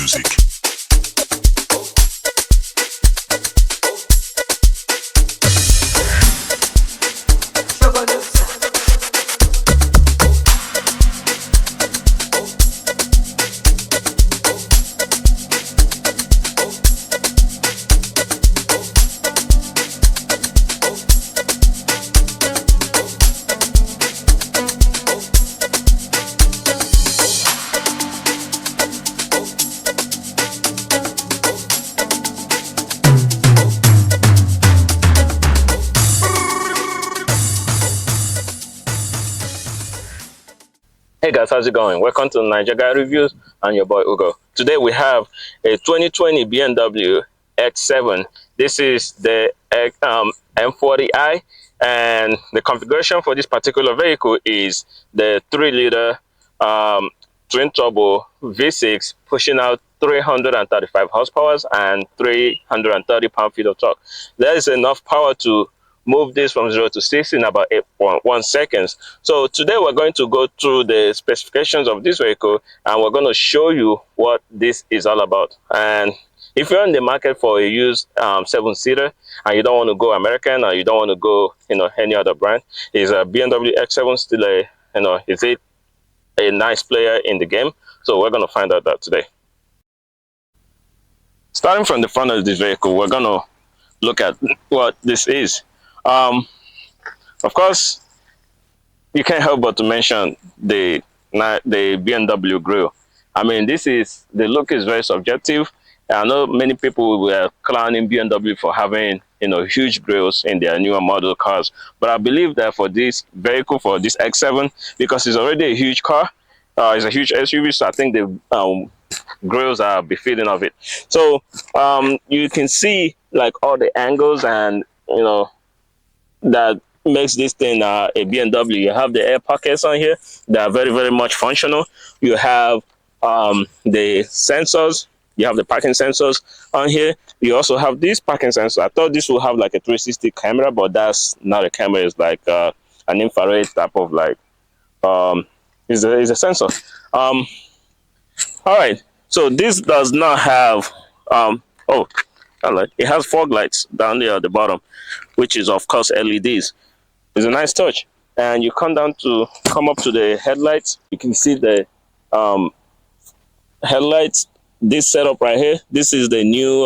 music. Hey guys, how's it going? Welcome to Niger Guy Reviews and your boy Ugo. Today we have a 2020 BMW X7. This is the M40i, and the configuration for this particular vehicle is the 3-liter twin turbo V6 pushing out 335 horsepower and 330 pound-feet of torque. There is enough power to move this from 0 to 60 in about 8.1 seconds. So today we're going to go through the specifications of this vehicle, and we're going to show you what this is all about. And if you're in the market for a used 7-seater and you don't want to go American, or you don't want to go any other brand, is a BMW X7 still is it a nice player in the game? So we're going to find out that today. Starting from the front of this vehicle, we're going to look at what this is. Of course, you can't help but to mention the BMW grille. I mean, the look is very subjective. I know many people were clowning BMW for having huge grills in their newer model cars, but I believe that for this vehicle, for this X7, because it's already a huge car, it's a huge SUV, so I think the grills are befitting of it. So you can see like all the angles and that makes this thing a BMW. You have the air pockets on here that are very, very much functional. You have the sensors. You have the parking sensors on here. You also have this parking sensor. I thought this will have like a 360 camera, but that's not a camera. It's like an infrared type of like is a sensor. All right. So this does not have it has fog lights down there at the bottom, which is of course LEDs. It's a nice touch. And you come up to the headlights. You can see the headlights. This setup right here, this is the new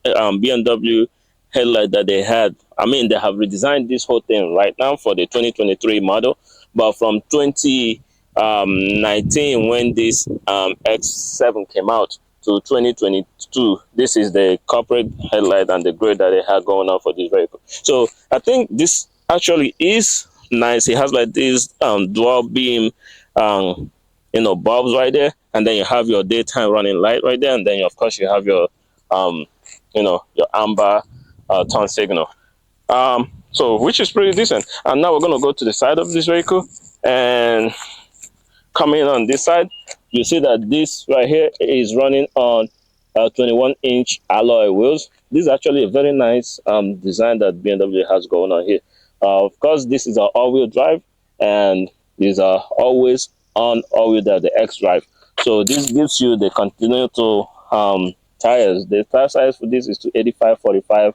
BMW headlight that they had. I mean, they have redesigned this whole thing right now for the 2023 model, but from 2019 when this X7 came out to 2022, this is the corporate headlight and the grille that they had going on for this vehicle. So I think this actually is nice. It has like this dual beam bulbs right there, and then you have your daytime running light right there, and then of course you have your your amber turn signal, so which is pretty decent. And now we're going to go to the side of this vehicle, and coming on this side, you see that this right here is running on 21-inch alloy wheels. This is actually a very nice design that BMW has going on here. Of course, this is an all-wheel drive, and these are always on all-wheel drive, the X drive. So this gives you the Continental tires. The tire size for this is to 85/45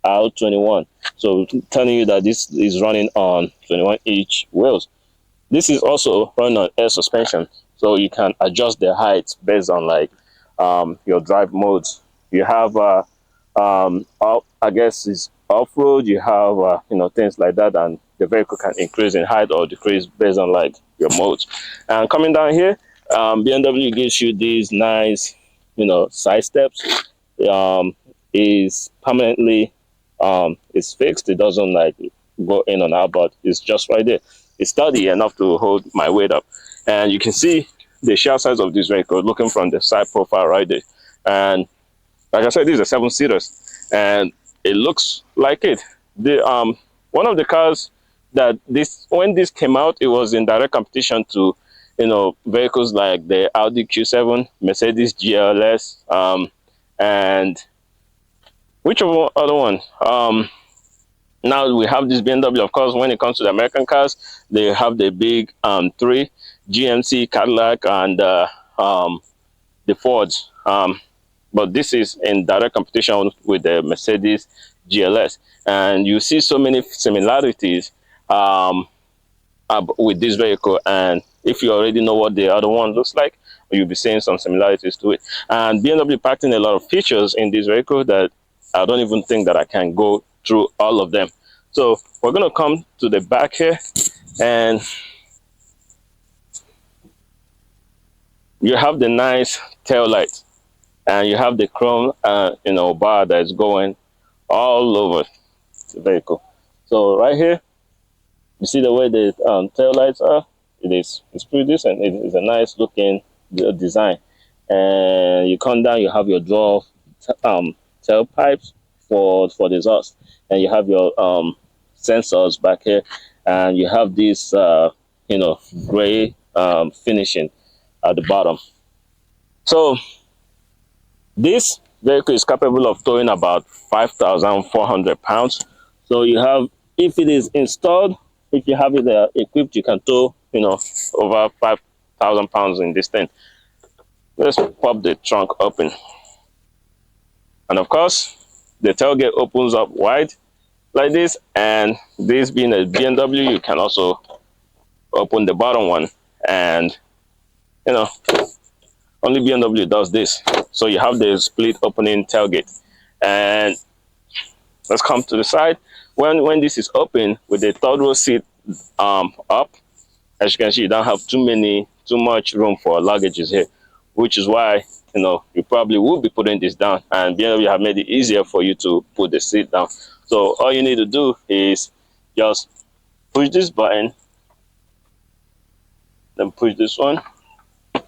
R21. So telling you that this is running on 21-inch wheels. This is also running on air suspension, so you can adjust the height based on like your drive modes. You have I guess it's off-road. You have things like that, and the vehicle can increase in height or decrease based on like your modes. And coming down here, BMW gives you these nice side steps. Is permanently it's fixed. It doesn't like go in and out, but it's just right there. It's sturdy enough to hold my weight up. And you can see the shell size of this vehicle looking from the side profile right there. And like I said, these are 7-seaters, and it looks like it. The one of the cars that when this came out, it was in direct competition to vehicles like the Audi Q7, Mercedes GLS, and which other one? Now we have this BMW. Of course, when it comes to the American cars, they have the big 3 GMC, Cadillac, and the Fords. but this is in direct competition with the Mercedes GLS, and you see so many similarities with this vehicle. And if you already know what the other one looks like, you'll be seeing some similarities to it. And BMW packed in a lot of features in this vehicle that I don't even think that I can go through all of them. So we're going to come to the back here, and you have the nice tail light, and you have the chrome bar that's going all over the vehicle. So right here, you see the way the tail lights are. It's pretty decent. It is a nice looking design. And you come down, you have your draw tail pipes for the exhaust, and you have your sensors back here, and you have this gray finishing at the bottom. So this vehicle is capable of towing about 5,400 pounds. So you have, if it is installed, if you have it equipped, you can tow over 5,000 pounds in this thing. Let's pop the trunk open, and of course the tailgate opens up wide like this. And this being a BMW, you can also open the bottom one, and only BMW does this. So you have the split opening tailgate. And let's come to the side. When this is open with the third row seat up, as you can see, you don't have too much room for luggages here, which is why you probably will be putting this down, and BMW have made it easier for you to put the seat down. So all you need to do is just push this button, then push this one.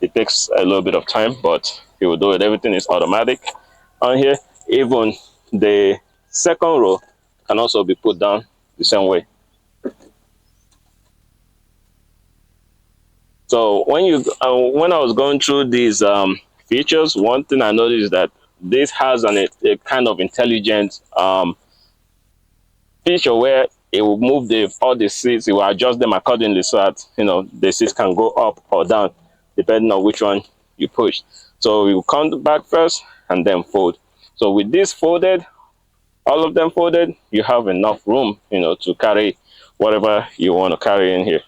It takes a little bit of time, but it will do it. Everything is automatic on here. Even the second row can also be put down the same way. So when I was going through these features, one thing I noticed is that this has a kind of intelligent feature where it will move all the seats. It will adjust them accordingly so that the seats can go up or down depending on which one you push. So you come back first and then fold. So with this folded, all of them folded, you have enough room to carry whatever you want to carry in here.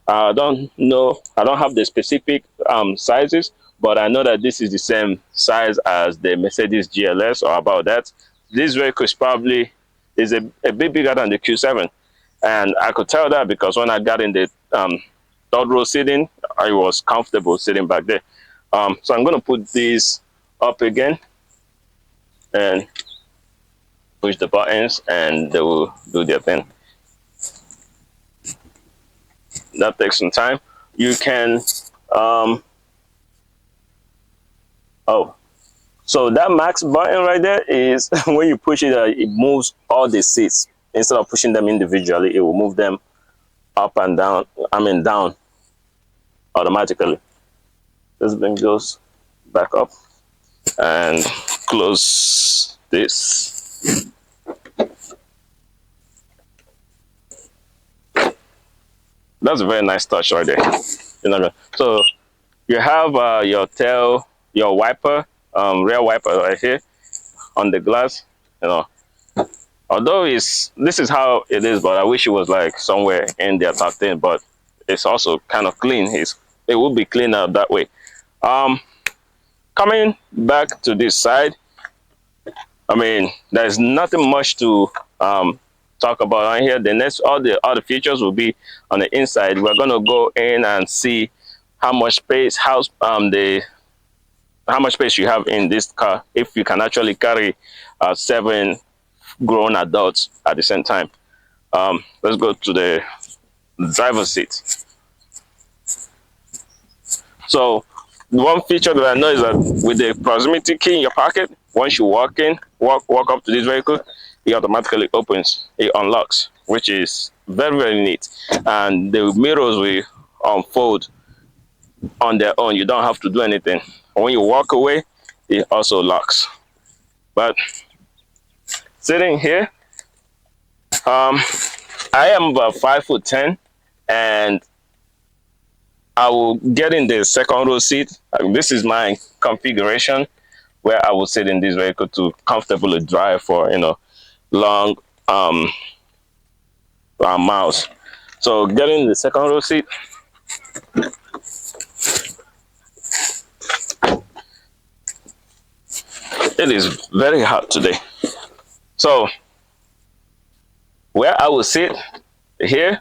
I don't have the specific sizes, but I know that this is the same size as the Mercedes GLS, or about that. This vehicle is a bit bigger than the Q7, and I could tell that because when I got in the third row seating, I was comfortable sitting back there. So I'm going to put these up again and push the buttons, and they will do their thing. That takes some time. You can so that max button right there is when you push it, it moves all the seats. Instead of pushing them individually, it will move them up and down, down automatically. Let's bring those back up and close this. That's a very nice touch right there. So you have your wiper, rear wiper right here on the glass. Although this is how it is, but I wish it was like somewhere in there tucked in. But it's also kind of clean. It will be cleaner that way. Coming back to this side, there's nothing much to talk about on here. All the other features will be on the inside. We're going to go in and see how much space you have in this car, if you can actually carry 7 grown adults at the same time. Let's go to the driver's seat. So one feature that I know is that with the proximity key in your pocket, once you walk up to this vehicle, it automatically opens, it unlocks, which is very, very neat. And the mirrors will unfold on their own. You don't have to do anything. When you walk away, it also locks. But sitting here, I am about 5'10", and I will get in the second row seat. This is my configuration. where I would sit in this vehicle to comfortably drive for, you know, long miles. So getting the second row seat, it is very hot today. So where I will sit here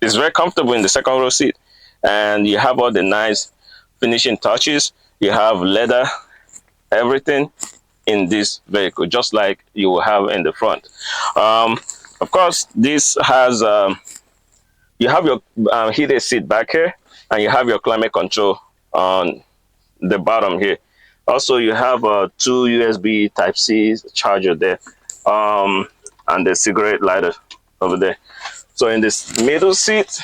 is very comfortable in the second row seat, and you have all the nice finishing touches. You have leather, everything in this vehicle, just like you will have in the front. Of course, this has you have your heated seat back here, and you have your climate control on the bottom here. Also, you have two USB Type C charger there, and the cigarette lighter over there. So in this middle seat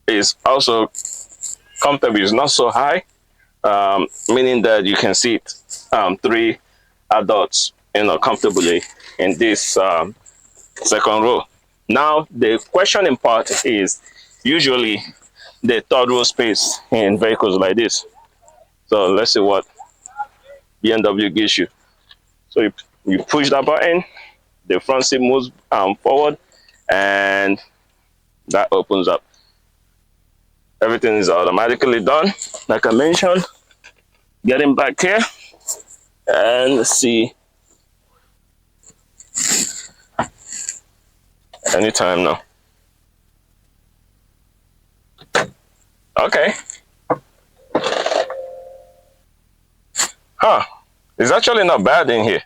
is also comfortable. It's not so high, meaning that you can seat three adults, you know, comfortably in this second row. Now the questioning part is usually the third row space in vehicles like this. So let's see what BMW gives you. So you push that button, the front seat moves forward, and that opens up. Everything is automatically done, like I mentioned. Getting back here and see anytime now. Okay. It's actually not bad in here.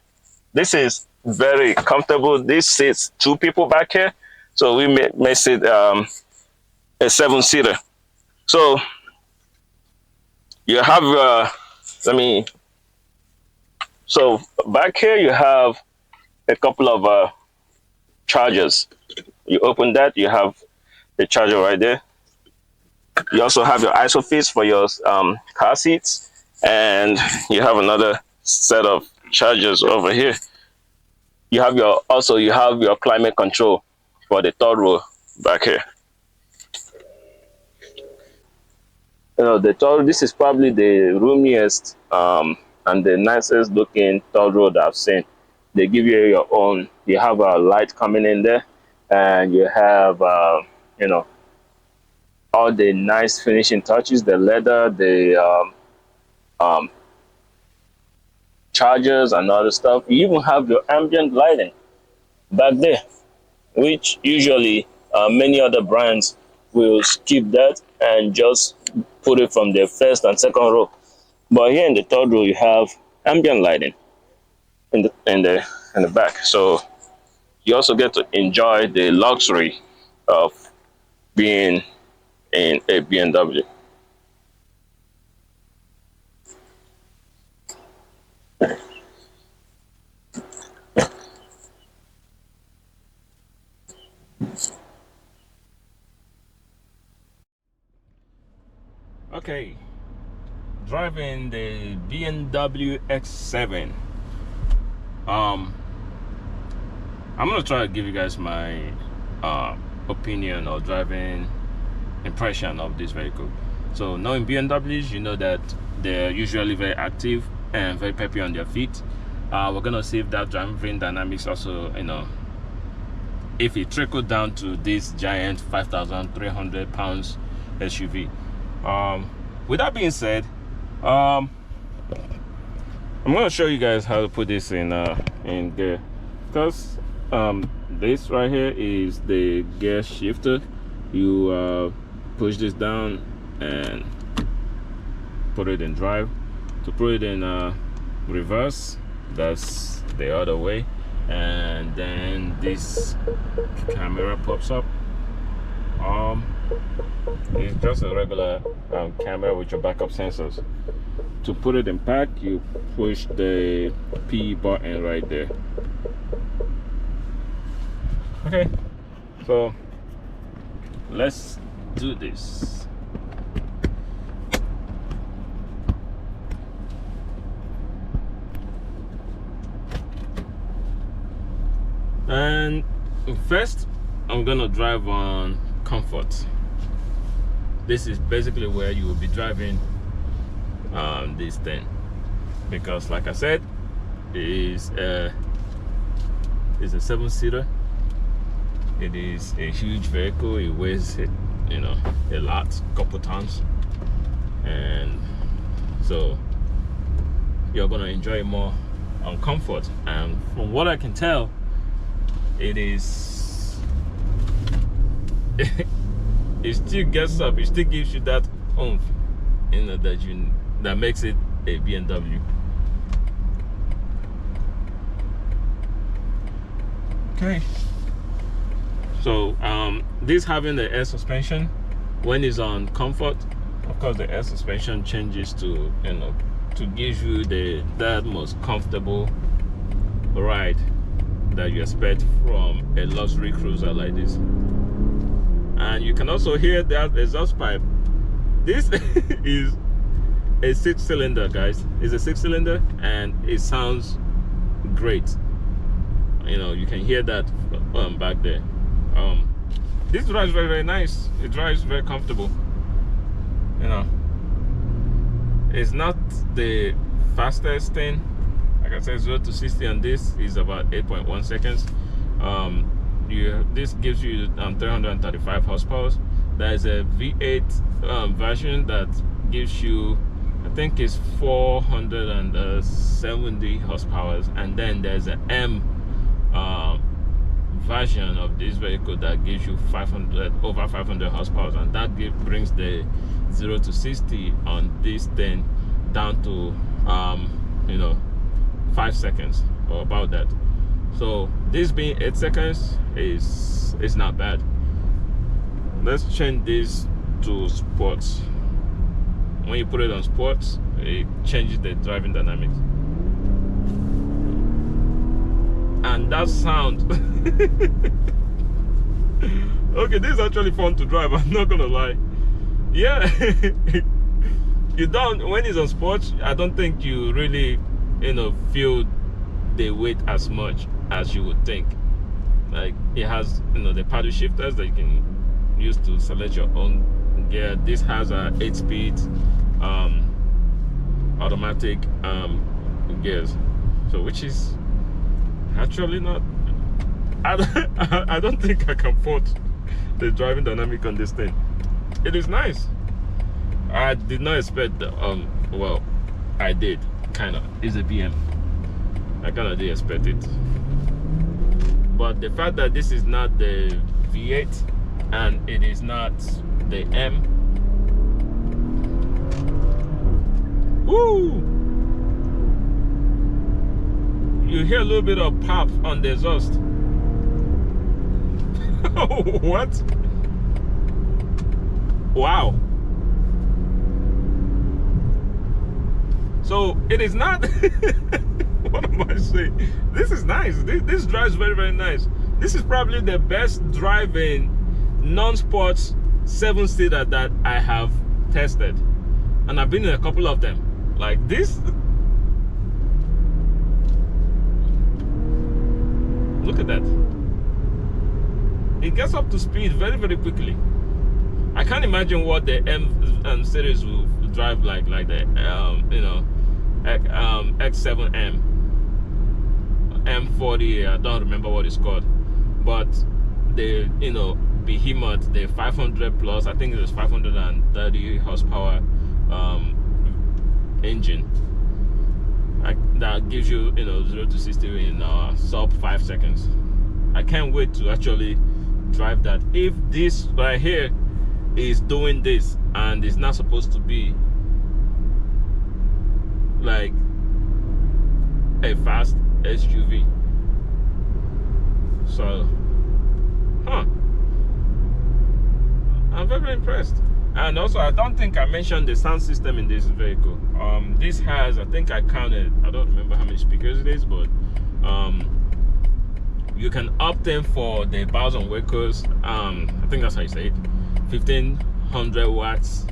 This is very comfortable. This sits two people back here, so we may sit a 7-seater. So you have so back here you have a couple of chargers. You open that, you have the charger right there. You also have your ISOFIX for your car seats, and you have another set of chargers over here. You have your climate control for the third row back here. You know, this is probably the roomiest and the nicest looking third row that I've seen. They give you your own. You have a light coming in there, and you have you know, all the nice finishing touches, the leather, the chargers and other stuff. You even have your ambient lighting back there, which usually many other brands will skip that and just put it from the first and second row. But here in the third row, you have ambient lighting in the back. So you also get to enjoy the luxury of being in a BMW. Okay, driving the BMW X7. I'm gonna try to give you guys my opinion or driving impression of this vehicle. So knowing BMWs, you know that they're usually very active and very peppy on their feet. We're gonna see if that driving dynamics also, you know, if it trickled down to this giant 5,300 pounds SUV. With that being said, I'm gonna show you guys how to put this in gear, because this right here is the gear shifter. You push this down and put it in drive. To put it in reverse, that's the other way, and then this camera pops up. It's just a regular camera with your backup sensors. To put it in park, you push the P button right there. Okay, so let's do this. And first, I'm gonna drive on comfort. This is basically where you will be driving this thing. because like I said, it's a 7-seater. It is a huge vehicle. It weighs, you know, a lot, couple tons, and so you're gonna enjoy more on comfort. And from what I can tell, it is it still gets up. It still gives you that oomph, you know, that makes it a BMW. Okay. So this having the air suspension, when it's on comfort, of course the air suspension changes to, you know, to give you that most comfortable ride that you expect from a luxury cruiser like this. And you can also hear that exhaust pipe. This is a 6-cylinder, guys. It's a 6-cylinder, and it sounds great. You know, you can hear that back there. This drives very, very nice. It drives very comfortable. You know, it's not the fastest thing. Like I said, 0 to 60 on this is about 8.1 seconds. This gives you 335 horsepower. There is a V8 version that gives you, I think it's 470 horsepower, and then there's an M version of this vehicle that gives you over 500 horsepower, and that brings the 0 to 60 on this thing down to you know, 5 seconds or about that. So this being 8 seconds is not bad. Let's change this to sports. When you put it on sports, it changes the driving dynamics. And that sound okay, this is actually fun to drive, I'm not gonna lie. Yeah. You don't, when it's on sports, I don't think you really, you know, feel the weight as much as you would think. Like, it has, you know, the paddle shifters that you can use to select your own gear. This has a 8-speed automatic gears, so which is actually not, I don't think I can fault the driving dynamic on this thing. It is nice. I did not expect the, well, I did, kind of. It's a BM. I kind of did expect it. But the fact that this is not the V8 and it is not the M. Woo! You hear a little bit of pop on the exhaust. What? Wow. So it is not what am I saying? This is nice. This drives very, very nice. This is probably the best driving non-sports 7-seater that I have tested, and I've been in a couple of them. Like this, look at that. It gets up to speed very, very quickly. I can't imagine what the M series will drive like the you know, X7M, M40. I don't remember what it's called, but the, you know, behemoth, the 500 plus, I think it was 530 horsepower engine that gives you, you know, 0 to 60 in sub 5 seconds. I can't wait to actually drive that. If this right here is doing this and it's not supposed to be like a fast SUV, so I'm very impressed. And also, I don't think I mentioned the sound system in this vehicle. This has, I think I counted, I don't remember how many speakers it is, but you can opt in for the bells and whistles. I think that's how you say it. 1500 watts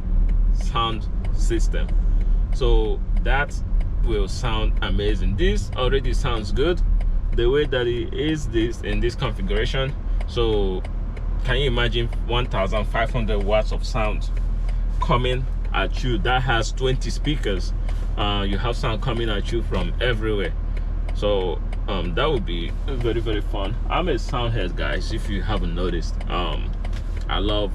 sound system. So that will sound amazing. This already sounds good the way that it is in this configuration. So can you imagine 1500 watts of sound coming at you that has 20 speakers. You have sound coming at you from everywhere. So that would be very, very fun. I'm a sound head, guys, if you haven't noticed. I love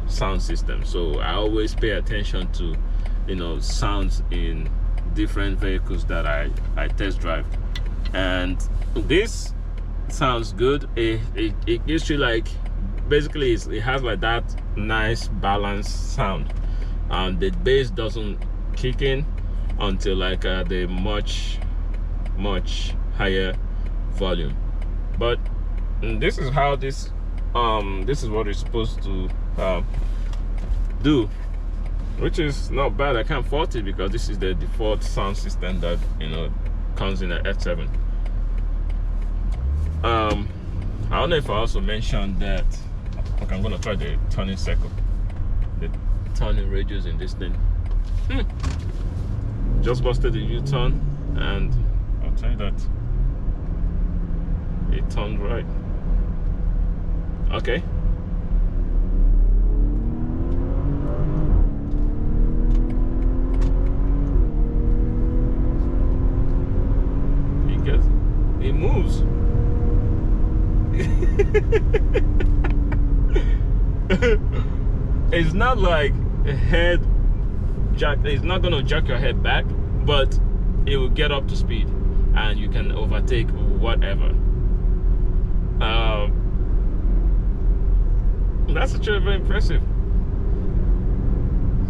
sound systems, so I always pay attention to, you know, sounds in different vehicles that I test drive. And this sounds good. It gives you like, basically it has like that nice balanced sound. The bass doesn't kick in until like the much higher volume. But this is how this is what it's supposed to do, which is not bad. I can't fault it because this is the default sound system that, you know, comes in an X7. I don't know if I also mentioned that. Okay, I'm gonna try the turning circle, the turning radius in this thing. Just busted a U-turn, and I'll tell you that it turned right. Okay. It moves. It's not like a head jack. It's not gonna jack your head back, but it will get up to speed and you can overtake whatever. That's actually very impressive.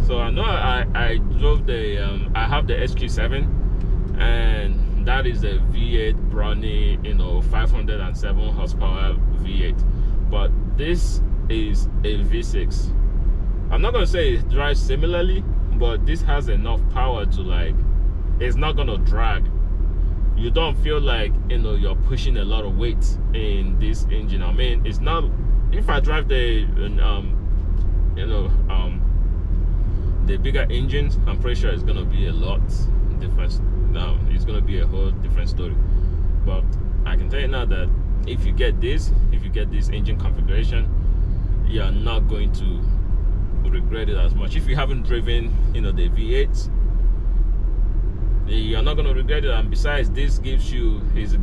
So I know I drove the I have the XQ7, and that is a V8 Brownie, you know, 507 horsepower V8, but this is a V6. I'm not gonna say it drives similarly, but this has enough power to, like, it's not gonna drag. You don't feel like, you know, you're pushing a lot of weight in this engine. I mean, it's not, if I drive the you know, the bigger engines, I'm pretty sure it's gonna be a lot different. It's gonna be a whole different story. But I can tell you now that if you get this engine configuration, you're not going to regret it as much. If you haven't driven, you know, the V8, you're not going to regret it. And besides, this gives you, it's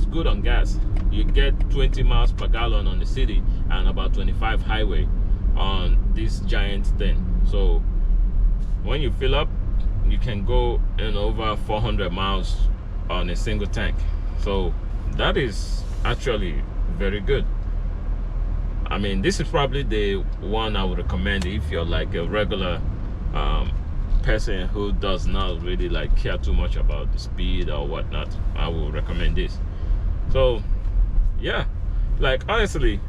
good on gas. You get 20 miles per gallon on the city and about 25 highway on this giant thing. So when you fill up, you can go in over 400 miles on a single tank. So that is actually very good. I mean, this is probably the one I would recommend if you're like a regular person who does not really like care too much about the speed or whatnot. I will recommend this. So yeah, like honestly,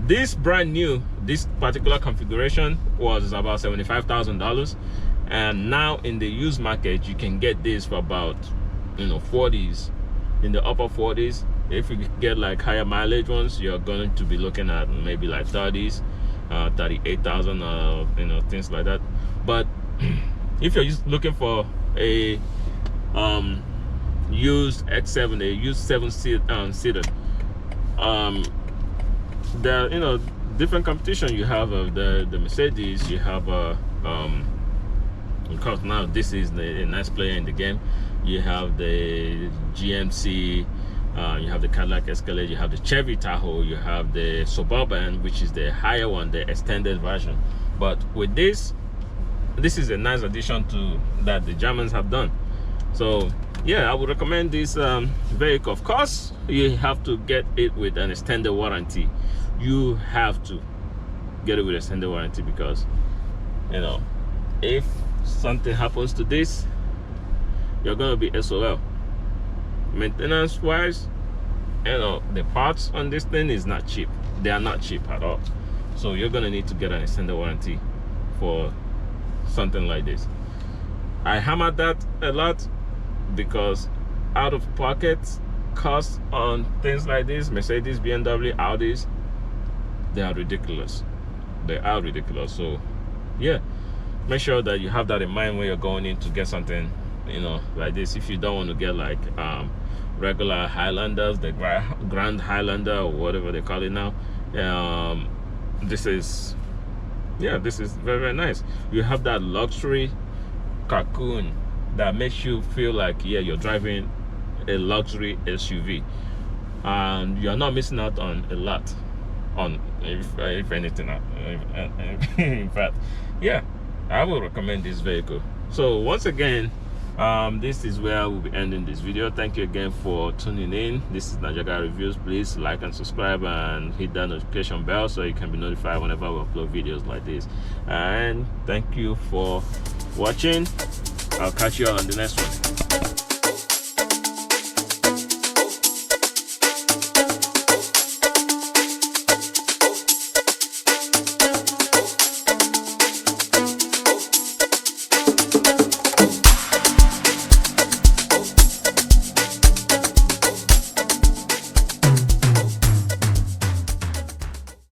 this brand new, this particular configuration was about $75,000, and now in the used market you can get this for about, you know, 40s, in the upper 40s. If you get like higher mileage ones, you're going to be looking at maybe like 30s, 38,000, you know, things like that. But if you're just looking for a used X7, a used 7-seater, there are, you know, different competition. You have the Mercedes, you have of course now this is a nice player in the game. You have the GMC, you have the Cadillac Escalade, you have the Chevy Tahoe, you have the Suburban, which is the higher one, the extended version. But with this is a nice addition to that the Germans have done. So yeah, I would recommend this vehicle. Of course, you have to get it with an extended warranty. You have to get it with extended warranty because, you know, if something happens to this, you're gonna be SOL. Maintenance wise, you know, the parts on this thing is not cheap. They are not cheap at all. So you're gonna need to get an extended warranty for something like this. I hammered that a lot because out of pocket costs on things like this, Mercedes, BMW, Audis, they are ridiculous. They are ridiculous. So yeah, make sure that you have that in mind when you're going in to get something, you know, like this. If you don't want to get like regular Highlanders, the Grand Highlander or whatever they call it now, this is yeah, this is very, very nice. You have that luxury cocoon that makes you feel like, yeah, you're driving a luxury SUV, and you're not missing out on a lot, on if anything. In fact, yeah, I will recommend this vehicle. So once again, this is where we'll be ending this video. Thank you again for tuning in. This is Najaga Reviews. Please like and subscribe and hit that notification bell so you can be notified whenever we upload videos like this. And thank you for watching. I'll catch you on the next one.